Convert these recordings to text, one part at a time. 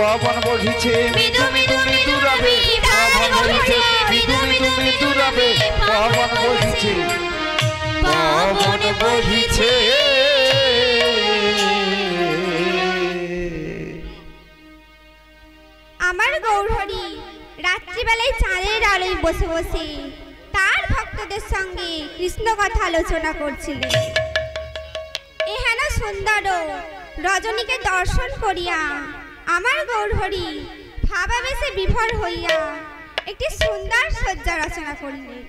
পবন বহিছে মৃদু মৃদু মৃদু রবে বহিছে মৃদু মৃদু মৃদু রবে পবন বহিছে পবন বহিছে আমার গৌরহরি রাত্রিবেলায় চাঁদের আলোয় বসে বসে তার ভক্তদের সঙ্গে কৃষ্ণ কথা আলোচনা করছিলেন। এহেন সুন্দর রজনীকে দর্শন করিয়া আমার গৌরহরি ভাবাবেশে বিভোর হইয়া একটি সুন্দর সজ্জা রচনা করলেন।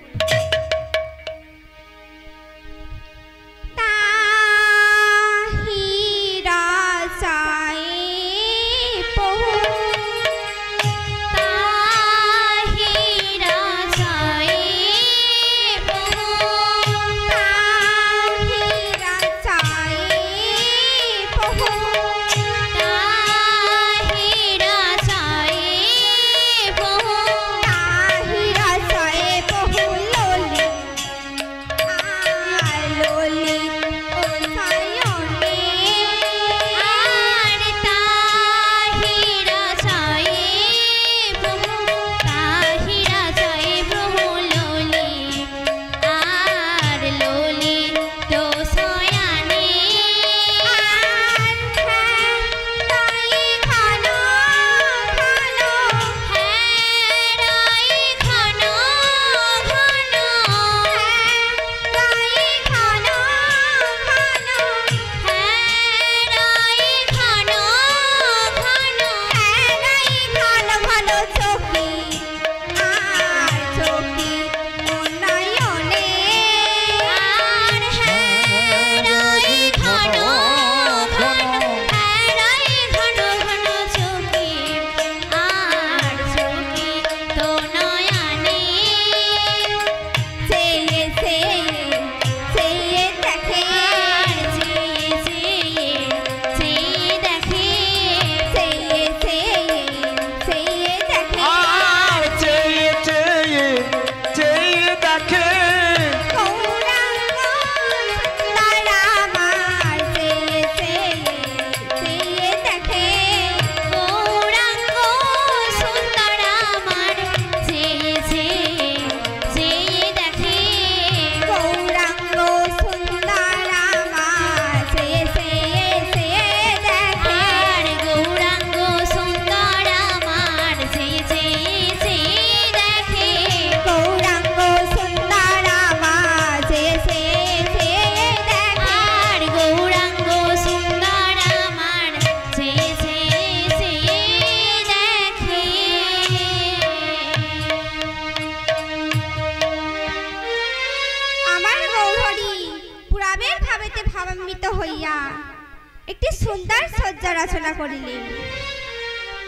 একটি সুন্দর সজ্জা রচনা করিলেন।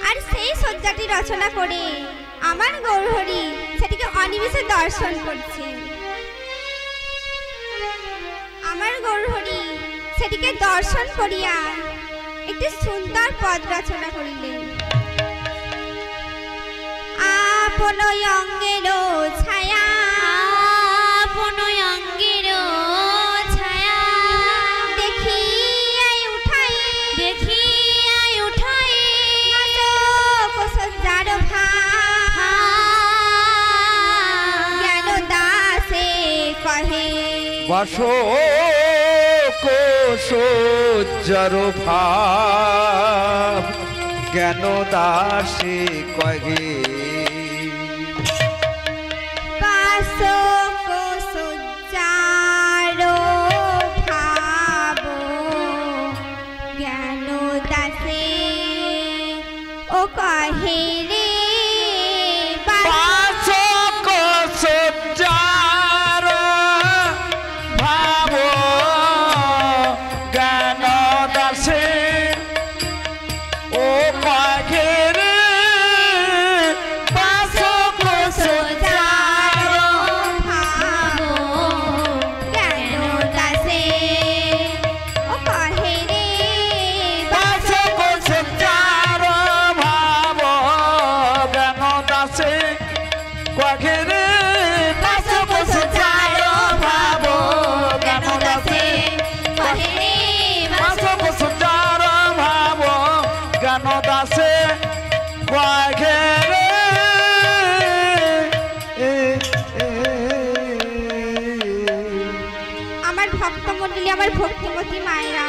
আর সেই সজ্জাটি রচনা করে আমার গৌরহরি সেটিকে অনিমেষে দর্শন করছে। আমার গৌরহরি সেটিকে দর্শন করিয়া একটি সুন্দর পদ রচনা করিলেন। আপন অঙ্গের ছায়া আপন অঙ্গের ছায়া দেখিয়াই উঠাই সজ্জার জ্ঞান দাসে কহে বাসো সজ্জার ভাব জ্ঞান দাসে কহে আমার ভক্তিমতী মায়েরা,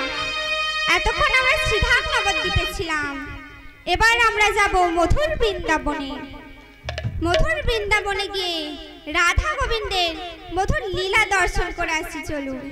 এতক্ষণ আমরা সিদ্ধার্থ নবদ্বীপে ছিলাম। এবার আমরা যাব মধুর বৃন্দাবনে। মধুর বৃন্দাবনে গিয়ে রাধা গোবিন্দের মধুর লীলা দর্শন করে আসি, চলুন।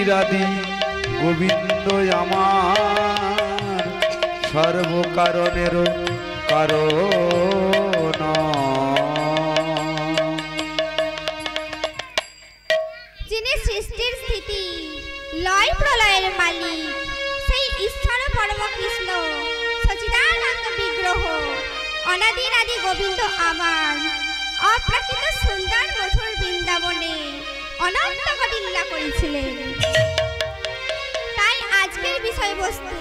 রাধি গোবিন্দ আমার সর্বকারণের কারণ। মালিক সেই ঈশ্বর পরম কৃষ্ণ সচিদানন্দ বিগ্রহ অনাদির আদি গোবিন্দ আমার অপ্রাকৃত সুন্দর মধুর বৃন্দাবনে অনন্ত কোটি লীলা করেছিলেন। তাই আজকের বিষয়বস্তু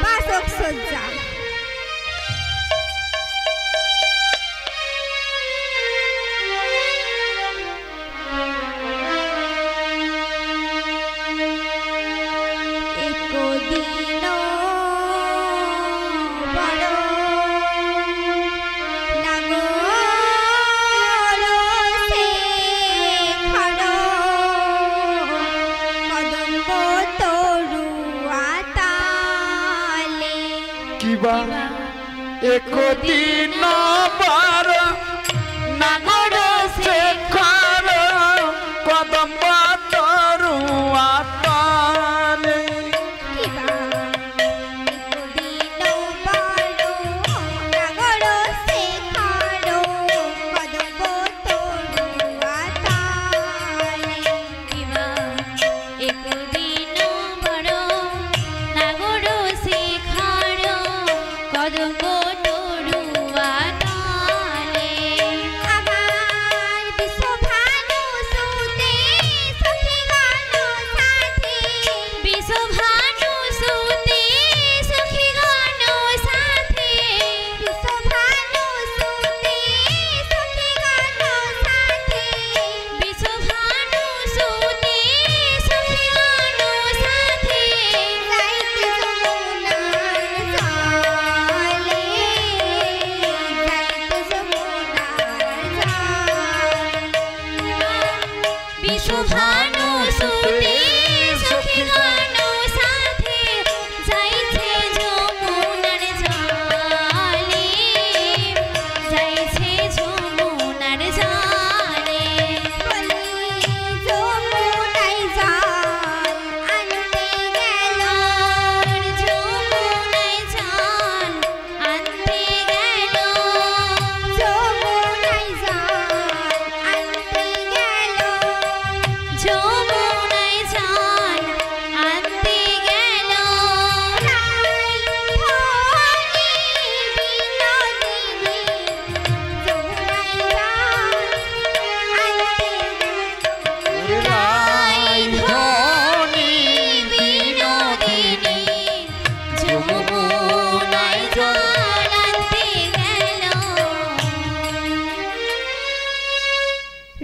বাসক সজ্জা। একদিন বার নাগর শেখর কদম্ব তরুয়া তালে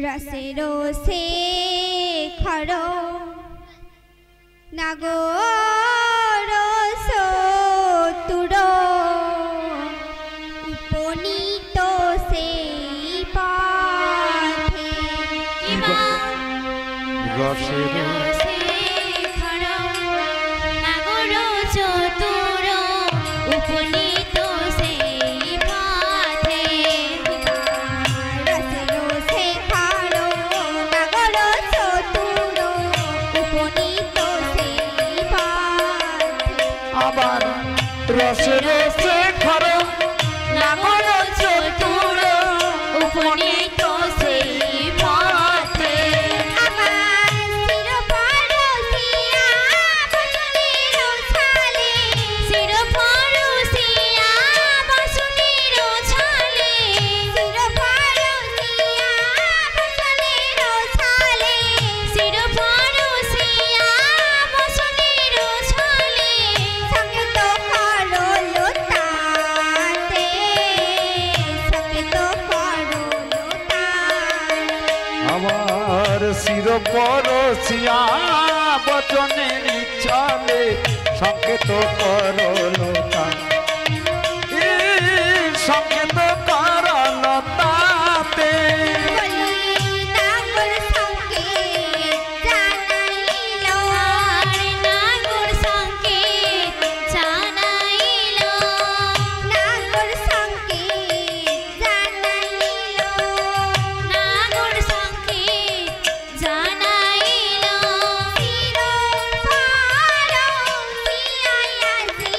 রসেরো শেখর নাগর সতুর উপনীত সেই পথে রসেরো শেখর নাগর চতুর উপনীত সেই পথে রসেরো শেখর নাগর চতুর উপনীত সেই পথে আবার রসেরো শেখর নাগর চতুর উপনীত সেই পথে আমার শির পরশিয়া বসুনির ছালে শির পরশিয়া বসুনির ছালে শির পরশিয়া বসুনির ছালে শির পরশিয়া বসুনির ছালে সঙ্গীত করো লতাতে সঙ্গীত করো লতাতে আমার শির পরশিয়া বচনের ইচ্ছালে সংকেত করলতা সংকেত করলতাতে বলি নাগর সংকেত জানাইলো আর নাগর সংকেত জানাইলো নাগর সংকেত জানাইলো নাগর সংকেত জানাইলো শির পরশিয়ায়াজি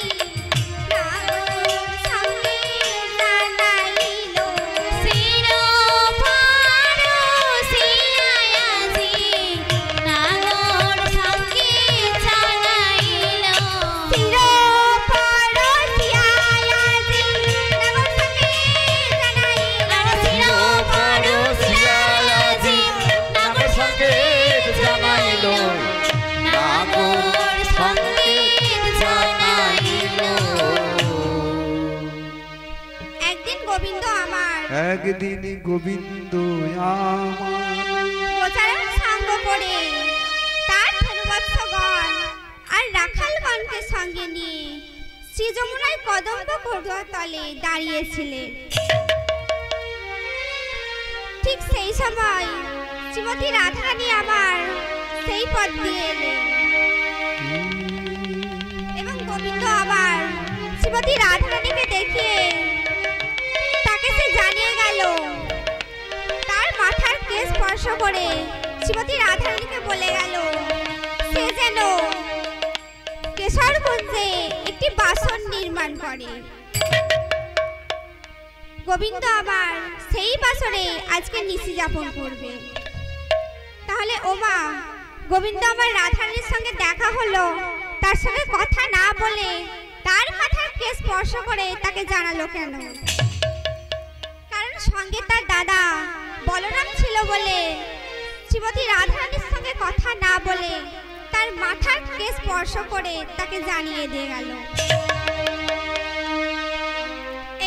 একদিন গোবিন্দ আমার গোচারণ সঙ্গ করে তার ধনুবৎসগণ আর রাখালগণকে সঙ্গে নিয়ে শ্রী যমুনায় কদম্ব তলে দাঁড়িয়েছিলেন। ঠিক সেই সময় শ্রীমতী রাধারানী আমার সেই পথ দিয়ে এলেন এবং গোবিন্দ আবার শ্রীমতী রাধারানীকে দেখে তাকে সে জানিয়ে গেল। তার মাথার কেশ স্পর্শ করে শ্রীমতী রাধারানীকে বলে গেল সে যেন কেশরগঞ্জে একটি বাসন নির্মাণ করে। গোবিন্দ আবার সেই বাসরে আজকে নিশি যাপন করবে। তাহলে ওমা গোবিন্দ আমার রাধারানীর সঙ্গে দেখা হলো, তার সঙ্গে কথা না বলে তার মাথার কেশ স্পর্শ করে তাকে জানালো কেন? কারণ সঙ্গে তার দাদা বলরাম ছিল বলে শ্রীমতী রাধারানীর সঙ্গে কথা না বলে তার মাথার কেশ স্পর্শ করে তাকে জানিয়ে দিয়ে গেল।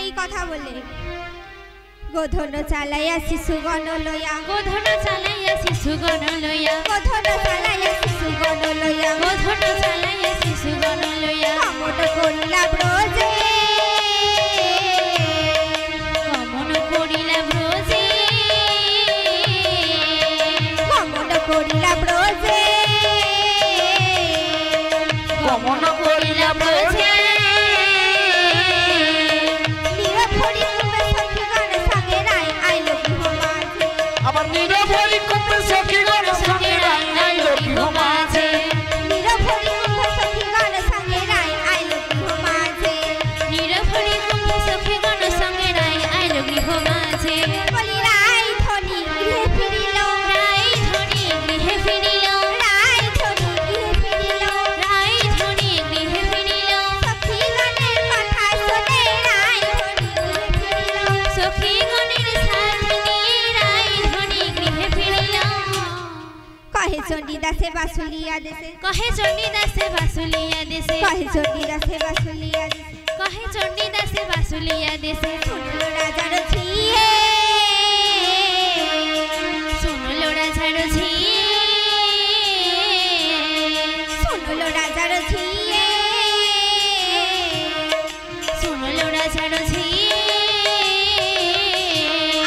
এই কথা বলে গোধন চালাইয়া শিশুগণ লইয়া, গোধন চালাইয়া শিশুগণ লইয়া, গোধন চালাইয়া শিশুগণ লইয়া, গোধন চালাইয়া শিশুগণ লইয়া, গমন করিলা ব্রজে, গমন করিলা ব্রজে, গমন করিলা ব্রজে, গমন করিলা ব্রজে। নিরভরি কুমে সখীগণ সঙ্গে রায় আইল গৃহ মাঝে, আবার নিরভরি কুম্ভে সখীগণ সঙ্গে রায় আইল গৃহ মাঝে, নিরভরি কুমে সখীগণ সঙ্গে রায় আইল গৃহ মাঝে, নিরভরি কুম্ভ সখীগণ সঙ্গে রায় আইল গৃহ মাঝে, বলি রায় ধনী গৃহে ফিরিল, রায় ধনী গৃহে ফিরিল, রায় ধনী গৃহে ফিরিল, রায় ধনী গৃহে ফিরিল, সখীগণের কথা শুনে রায় ধনী গৃহে ফিরিল, সখীগণের সাথ নিয়ে রায় ধনী গৃহে ফিরিল। কহে চণ্ডীদাসে বাসুলিয়া দেশে, কহে চণ্ডীদাসে বাসুলিয়া দেশে, কহে চণ্ডীদাসে বাসুলিয়া দেশে, কহে চণ্ডীদাসে বাসুলিয়া দেশে, শুনল রাজার ঝিয়ে, শুনলো রাজার ঝিয়ে, শুনল রাজার ঝিয়ে, শুনলো রাজার ঝিয়ে,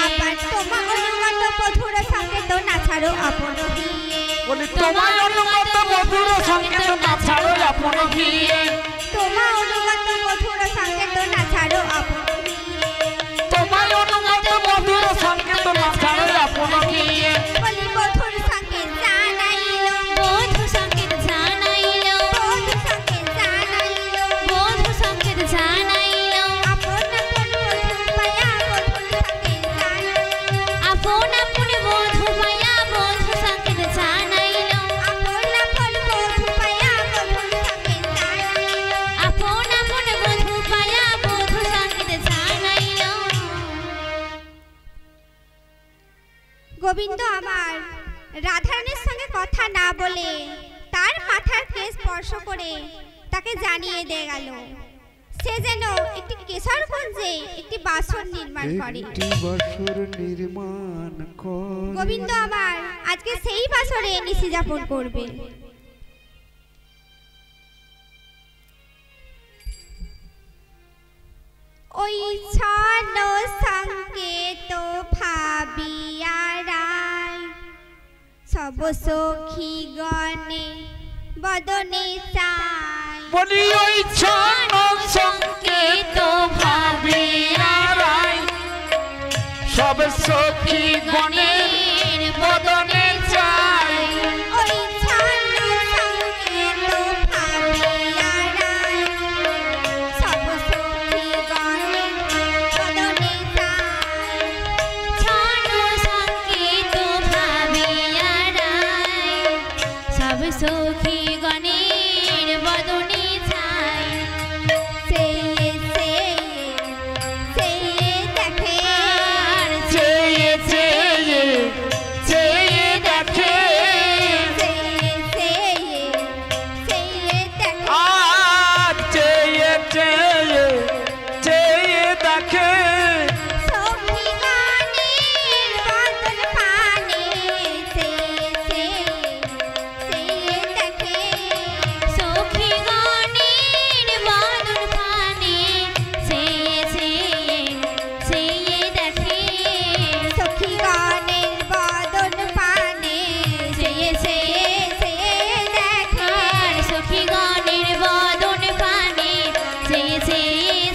আবার তোমা অনুগত মধুর সঙ্কেত না ছাড়ো আপন হিয়ে, বলি তোমায় অনুগত মধুর সংকেত না ছাড়ো আপন হিয়ে, তোমা অনুগত মধুর সঙ্কেত না ছাড়ো আপন হিয়ে, তোমায় অনুগত মধুর সংকেত না ছাড়ো আপন হিয়ে। বলি মধুর সঙ্কেত জানাইল, বধূ সংকেত জানাইল, মধুর সঙ্কেত জানাইল, বধূ সংকেত জানাইল, আপন আপন মধুর পায়া মধুর সঙ্কেত জানাইল, আপন আপন বধূ পায়া বধূ সংকেত জানাইল, আপন আপন মধুর পায়া মধুর সঙ্কেত জানাইল, আপন আপন বধূ পায়া বধূ সংকেত জানাইল। গোবিন্দ আমার রাধারানীর সঙ্গে কথা না বলে তার মাথার কেশ স্পর্শ করে তাকে জানিয়ে দিয়ে গেল সে যেন একটি কেশরগঞ্জে একটি বাসন নির্মাণ করে। একটি বাসর নির্মাণ কর। গোবিন্দ আমার আজকে সেই বাসরে নিশি যাপন করবে। ওই ছন সংকেত ভাবিয়া রায় সব সখী গণে বদনে চায়, বলি ওই ছন সংকেত ভাবিয়া রায় সব সখী গণের বদনে চায়। ওই ছন সংকেত ভাবিয়া রায় সব সখী গণে বদনে চায়, ছন সংকেত ভাবিয়া রায় সব সখী গণের বদনে ছায়। সে দেখে আর চেয়ে চেয়ে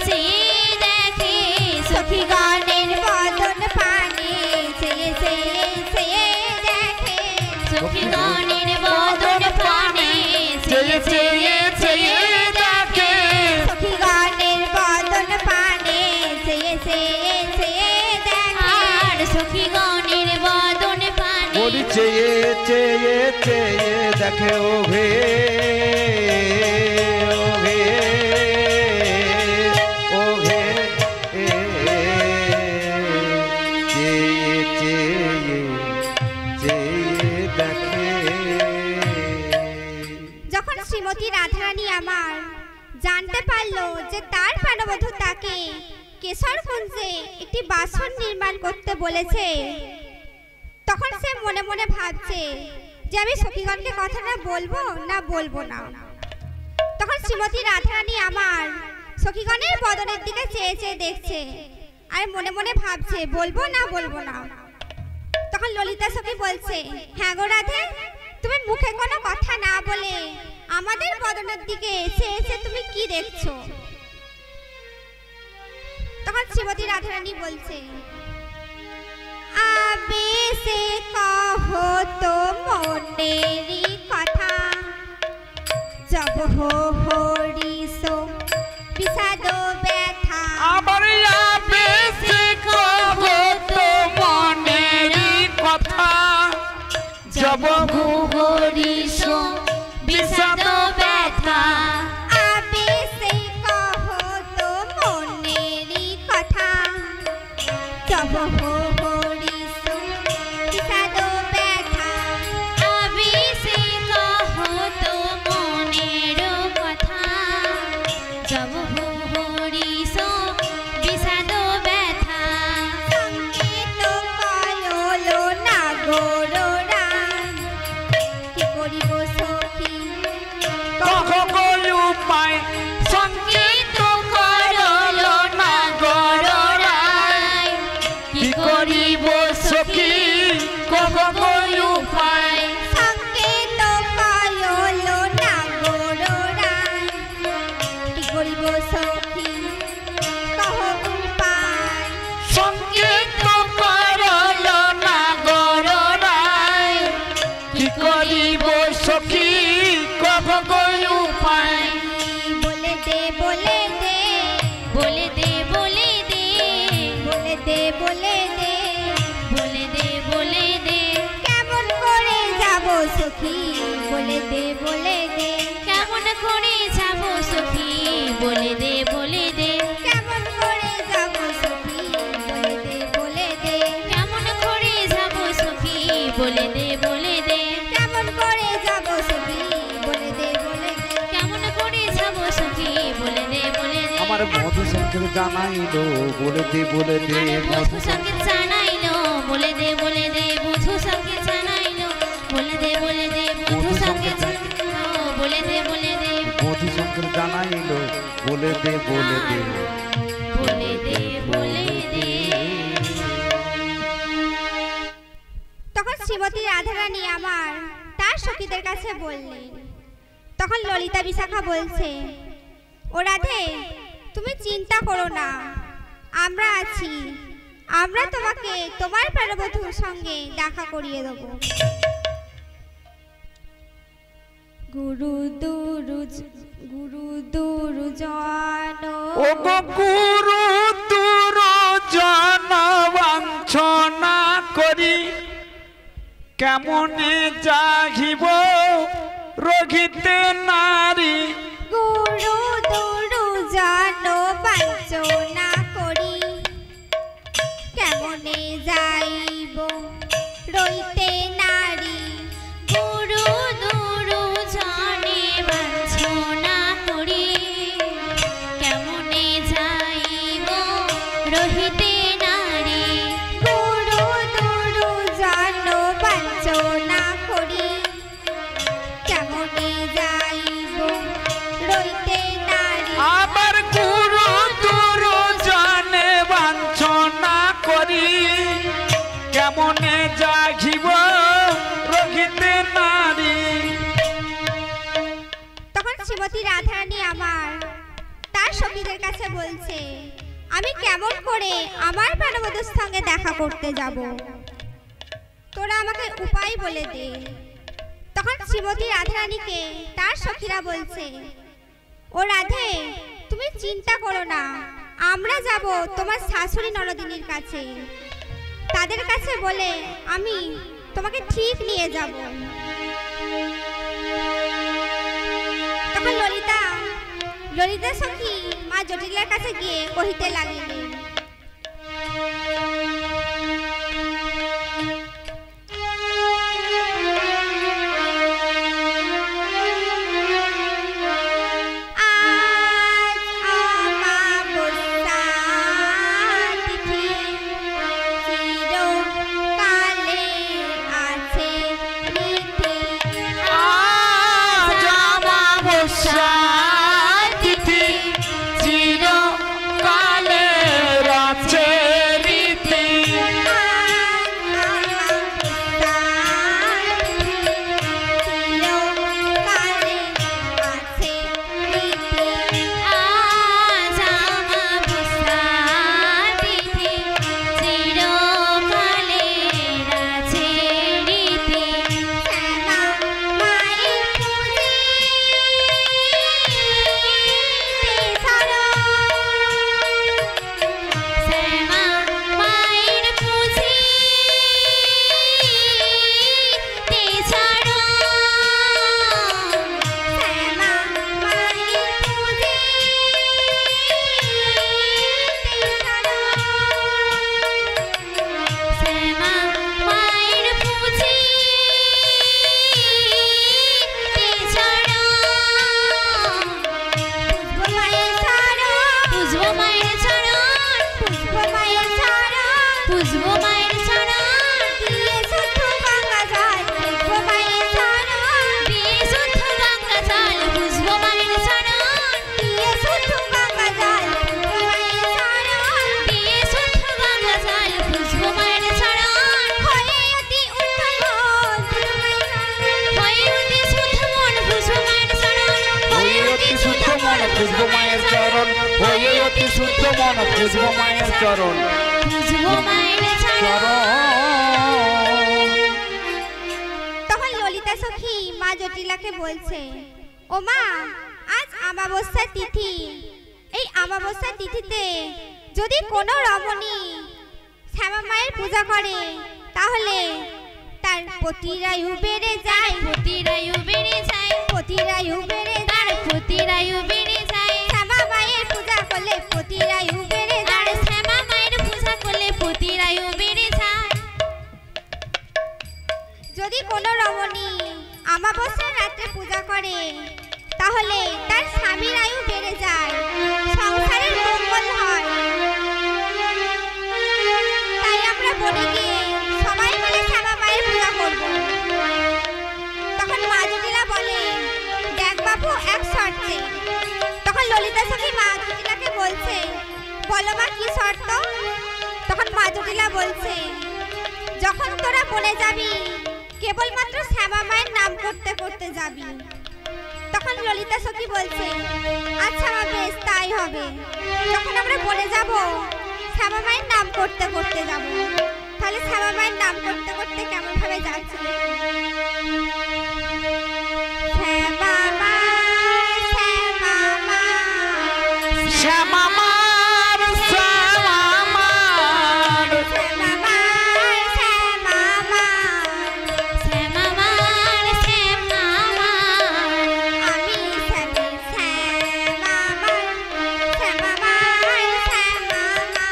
চেয়ে দেখে সখীগণের বদন পানে চেয়ে চেয়ে চেয়ে দেখে সখীগণের বদন পানে চেয়ে চেয়ে চেয়ে দেখে সখীগণের বদন পানে চেয়ে চেয়ে চেয়ে দেখে আর সখীগণের বদন পানে বলি চেয়ে চেয়ে চেয়ে দেখে ওহে ওহে ওহে চেয়ে চেয়ে চেয়ে দেখে। যখন শ্রীমতী রাধারানী আমার জানতে পারলো যে তার প্রাণবধূ তাকে কেশরকুঞ্জে একটি বাসন নির্মাণ করতে বলেছে, তখন সে মনে মনে ভাবছে যে আমি সখীগণকে কথাটা বলবো না বলবো না। তখন শ্রীমতী রাধারানী আমার সখীগণের বদনের দিকে চেয়ে চেয়ে দেখছে আর মনে মনে ভাবছে বলবো না বলবো না। তখন ললিতা সখী বলছে, হ্যাঁ গো রাধে, তুমি মুখে কোনো কথা না বলে আমাদের বদনের দিকে চেয়ে চেয়ে তুমি কি দেখছো? তখন শ্রীমতী রাধারানী বলছে, আবে সে কহো তো মনেরই কথা, জব হো হরিসো বিষাদ ব্যথা। আবার বেশি কব তো মনেরই কথা, যাব হরিষ বিষাদ ব্যথা। আবে সে কহো তো মনেরই কথা, জব হো হরিসো বিষাদ ব্যথা। আবে সে কহো তো মনের কথা, জব হরিষ বিষাদ ব্যথা। সংকেত কয়লো না গোরা, কি করিব সখী কহ উপায় সংকেত করল না গড়াই, কি করিব সখী কহ উপায়। সংকেত কয়লো না গোরা, কি করিব সখী কহ উপায়। সংকেত করল না গড়াই, কি করিব সখী কহ উপায়। বলে দে বলে দে বলে দে বলে দে বলে দে বলে দে, বলে দে বলে দে কেমন করে যাব সখী বলে দে বলে দে, কেমন করে যাব সখী বলে দে বলে দে কেমন করে যাব সখী বলে দে বলে দে, কেমন করে যাব সখী বলে দে বলে দে কেমন করে যাব সখী বলে দে বলে দে। কেমন করে যাব সখী বলে দে বলে দে আমার মধু সংকেত জানাইলো বলে দে বলে দে। মধু সংকেত জানাইলো বলে দে বলে দে মধু সংকেত জানাইলো বলে দে বলে দে মধু সংকেত জানাইলো বলে দে বলে দে মধু সংকেত জানাইলো বলে দে বলে দে। বলে দে বলে দে। তখন শ্রীমতী রাধারানী আমার তার সখীদের কাছে বললেন। তখন ললিতা বিশাখা বলছে, ও রাধে, তুমি চিন্তা করো না, আমরা আছি, আমরা তোমাকে তোমার প্রাণবধূর সঙ্গে দেখা করিয়ে দেব। গুরু দুরু জন ও গো গুরু তুর জন বাঞ্ছনা করি, কেমনে যাহিব রোগিতে নারী। গুরু দুরু জন বাঞ্ছনা করি, কেমনে যাইব রইতে নারী। গুরু দুরু জানে বাঞ্ছনা করি, কেমনে যাইব রহিতে নারী। গুরু দুরু জন বাঞ্ছনা করি, কেমনে যাইব রইতে নারী। আবার গুরু তুর জানে বাঞ্ছনা করি, কেমনে যাহিব রোগিতে নারী। তখন শ্রীমতী রাধারানী আমার তার সখীদের কাছে বলছে আমি কেমন করে আমার প্রাণবধূর সঙ্গে দেখা করতে যাব, তোরা আমাকে উপায় বলে দে। তখন শ্রীমতী রাধারানীকে তার সখীরা বলছে, ও রাধে, তুমি চিন্তা করো না, আমরা যাব তোমার শাশুড়ি নরদিনীর কাছে, তাদের কাছে বলে আমি তোমাকে ঠিক নিয়ে যাব। তখন ললিতা সখী মা জটিলার কাছে গিয়ে কহিতে লাগিলেন, তখন ললিতা সখী মা জটিলাকে বলছে, ও মা, আজ অমাবস্যার তিথি, এই অমাবস্যার তিথিতে যদি কোনো রমণী শ্যামা মায়ের পূজা করে তাহলে তার প্রতিরায়ু বেড়ে যায়, প্রতিরায়ু বেড়ে যায়, প্রতিরায়ু বেড়ে যায়, প্রতিরায়ু বেড়ে যায়, শ্যামা মায়ের পূজা করলে প্রতিরায়ু বেড়ে যায়, আর শ্যামা মায়ের পূজা করলে প্রতিরায়ু বেড়ে যায়। যদি কোনো রমণী অমাবস্যার রাতে পূজা করে তাহলে তার স্বামীর আয়ু বেড়ে যায়, সংসারের মঙ্গল হয়। তাই আমরা বনে গিয়ে সবাই মিলে শ্যামা মায়ের পূজা করব। তখন মা জটিলা বলে, দেখ বাবু, এক শর্তে। তখন ললিতা সখী মা জটিলাকে বলছে, বলো মা কি শর্ত? তখন মা জটিলা বলছে, যখন তোরা বনে যাবি কেবলমাত্র শ্যামা মায়ের নাম করতে করতে যাবি। তখন ললিতা সখী বলছে, আচ্ছা মা, বেশ তাই হবে। যখন আমরা বনে যাব শ্যামা মায়ের নাম করতে করতে যাব। তাহলে শ্যামা মায়ের নাম করতে করতে কেমন ভাবে যাচ্ছে? শ্যামা মা, শ্যামা মা, শ্যামা মার, শ্যামা মার, শ্যামা মা, শ্যামা মা, শ্যামা মার, শ্যামা মার, আমি শ্যামা মা, শ্যামা মা, শ্যামা মা,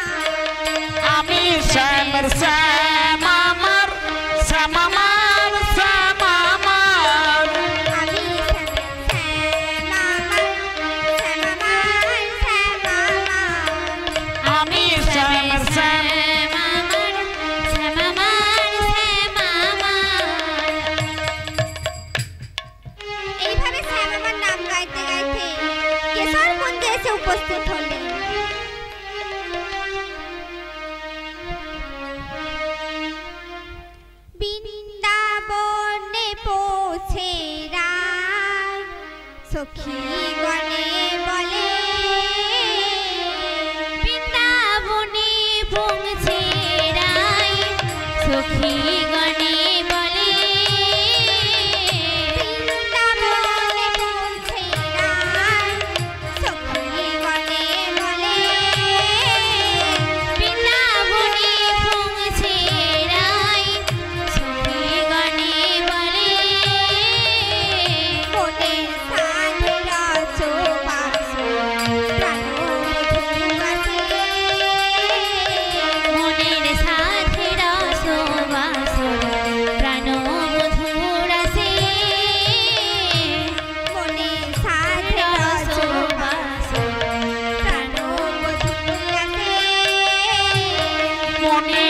আমি শ্যামার, শ্যামা মার, শ্যামা মার, শ্যামা মার, আমি শ্যামা মা, শ্যামা মা, শ্যামা মা, আমি শ্যামার, শ্যামা মার, শ্যামা মার, শ্যামা মার। এইভাবে শ্যামা মার নাম গাইতে গাইতে কেশরকুঞ্জে এসে উপস্থিত হলেন।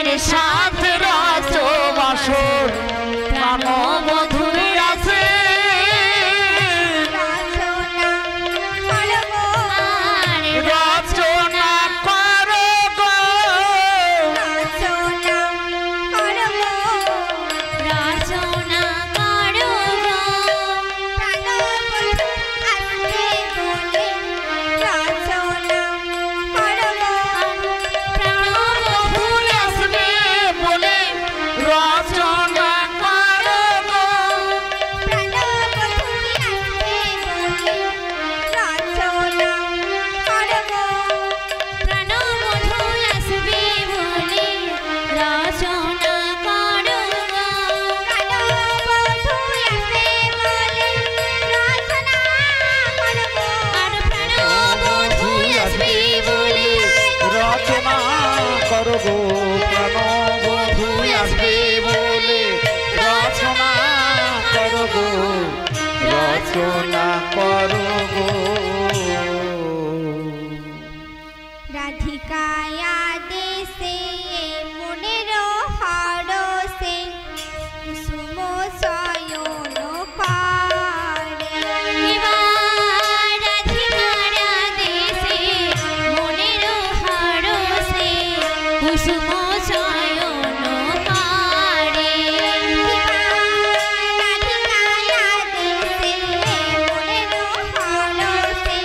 প্রাণের সাথে রাজ বাসর প্রাণ মধুরে আছে রচনা করো গো রচনা করো গো মধুরে আসবে বলে রচনা করো গো প্রাণ মধু আসবে বলে রচনা করো গো আর প্রাণ মধু আসবে বলে রচনা করো গো প্রাণ বধু আসবে বলে রচনা করো গো রচনা করো গো রাধিকায়া দেশে মনের হরসে কুসুম শয়ন করে রাধিকারা দেশে মনের হরসে কুসুম শয়ন করে রাধিকায়া দেশে মনের হরসে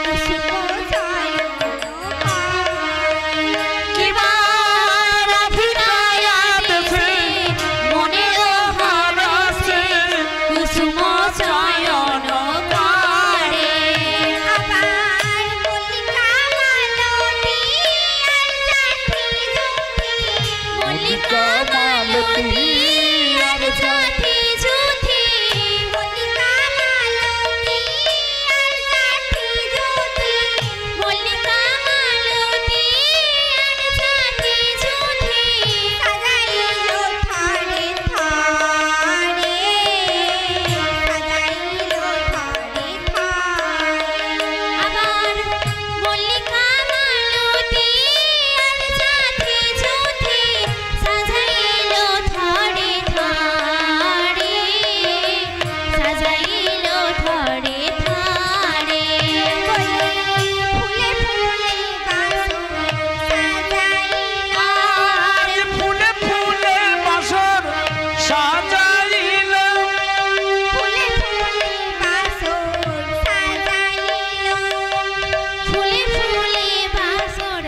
কুসুম শয়ন করে কিবা রাধিকায়া দেশে মনের হরসে কুসুম শয়ন করে আবার মল্লিকা মালতী আর সাথী জুথি মল্লিকা মালতী আর সাথী জুথি মল্লিকা মালতী মল্লিকা মালতী আর সাথী জুথি সাজাইলো থারে থারে সাজাইলো থারে থারে আবার মল্লিকা মালতী আর সাথী জুথি সাজাইলো থরে থারে সাজাইলো থরে থারে ফুলে ফুলে বাসো সাজাইলো আর ফুলে ফুলে বাসর সাজাইল ফুলে ফুলে বাসো সাজাইলো ফুলে ফুলে বাসর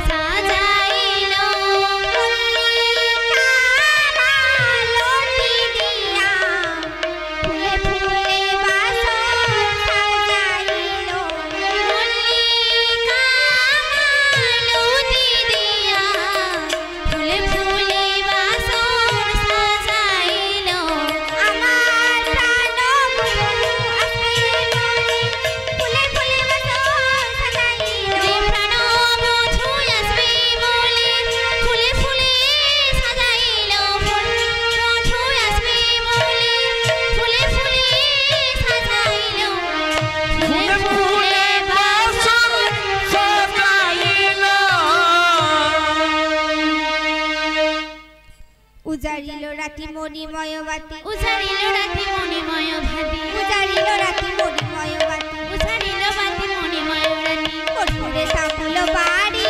সাজাইলো মালতী দিয়া ফুলে ফুলে বাসো সাজাইলো মল্লিকা মালতী দিয়া ফুলে ফুলে বাসর সাজাইলো আমার প্রাণ বধূ আসবে বলে ফুলে ফুলে বাসো সাজাইলো প্রাণ বধূ আসবে বলে ফুলে ফুলে সাজাইলো বধূ আসবে বলে ফুলে ফুলে সাজাইলো ফুলে ফুলে বাসর সাজাইল উজারিলো রাতি মণিময় বাতি উজাড়িলো রাতি মণিময় ভাতি উজারিলো রাতি মণিময় বাতি উজাড়িলো বাতি মণিময় রাতি কর্পূরে তাপুল বাড়ি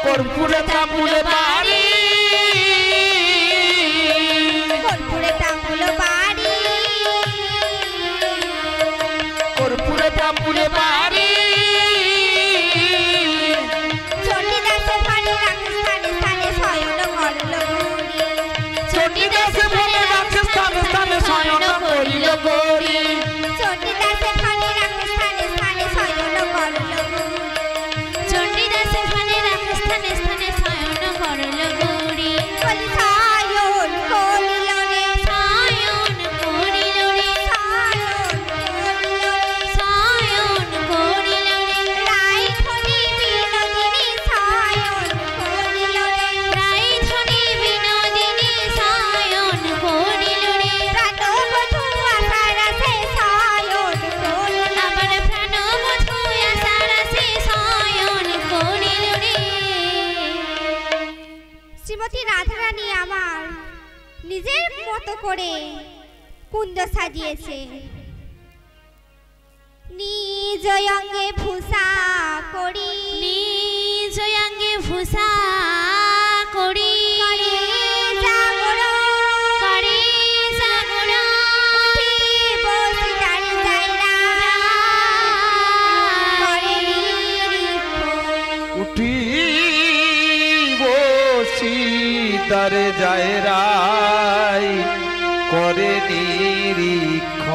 কর্পূরে তাপুল বাড়ি কর্পূরে তাপুল বাড়ি কর্পূরে তাপুল বাড়ি চণ্ডীদাসে ফাড়ি রাখে স্থানে স্থানে শয়ন করল গৌরী চণ্ডীদাসে বলে রাখে স্থানে স্থানে শয়ন করিল গৌরী চণ্ডীদাসে ফাড়ি রাখে স্থানে স্থানে শয়ন করল গৌরী চণ্ডীদাসে ফানে রাখে স্থানে স্থানে শয়ন নিজের মতো করে কুঞ্জ সাজিয়েছে। নিজ অঙ্গে ভূষা করি, নিজ অঙ্গে ভূষা করি, করে জাগরণ, করে জাগরণ, উঠি বসি দাঁড়ি যাইরা, করে নিরীক্ষণ। উঠি বসি তারে যায় রাই করে নিরীক্ষণ।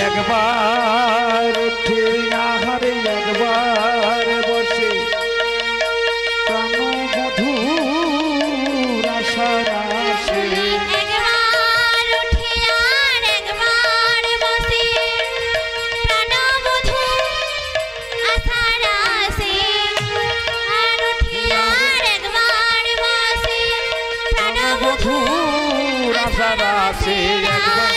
একবার উঠে আহারে একবার বসে প্রাণ মধুর আশার আসে। একবার উঠে আর একবার বসে প্রাণ মধুর আশার আসে। আর উঠে আর একবার বসে প্রাণ মধুর আশার আসে। একবার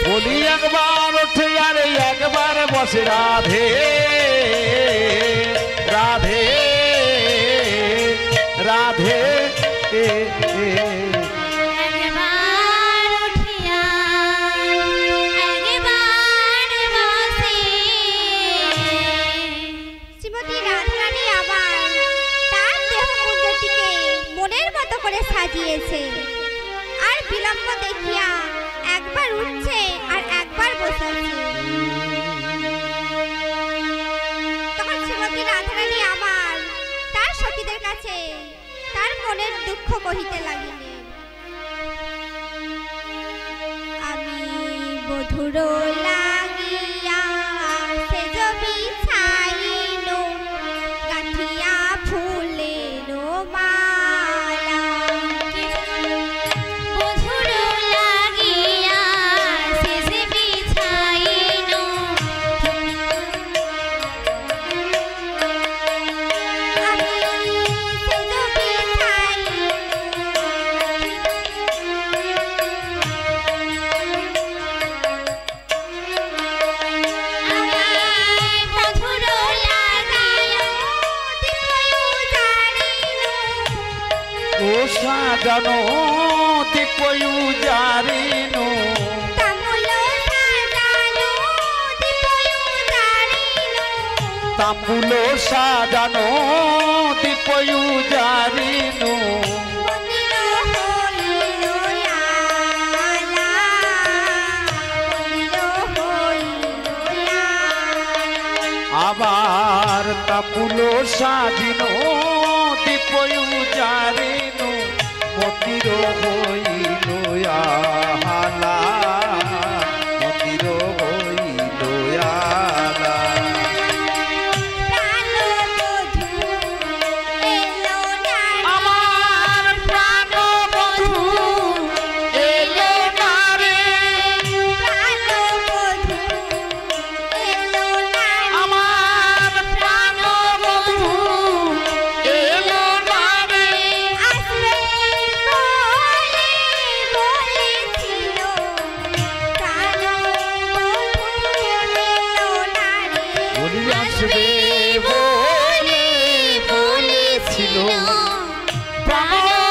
বলি একবার উঠে আর একবার বসে রাধে রাধে রাধে একবার উঠিয়া একবার বসে। শ্রীমতী রাধারানী আবার তার দেহকুঞ্জটিকে মনের মতো করে সাজিয়েছে। আর বিলম্ব দেখিয়া একবার উঠছে আর একবার বসাচ্ছে। তখন শ্রীমতী রাধারানী আবার তার সখীদের কাছে তার মনের দুঃখ কহিতে লাগিলেন। আমি বধুর লাগিয়া সেজ বিছাইল গাঁথিয়া ফুলের মালা। বধুর লাগিয়া সেজে বিছাইল আমি সেজ বিছাইল সাজানো দীপয়ু জারিনো তাম্বুলো সাজানো দীপয়ু জারিনো আবার তাম্বুলো সাজিনো দীপয়ু জারিনো মন্দির হইল আহালা মন্দির হইল ব্রাহ্মণ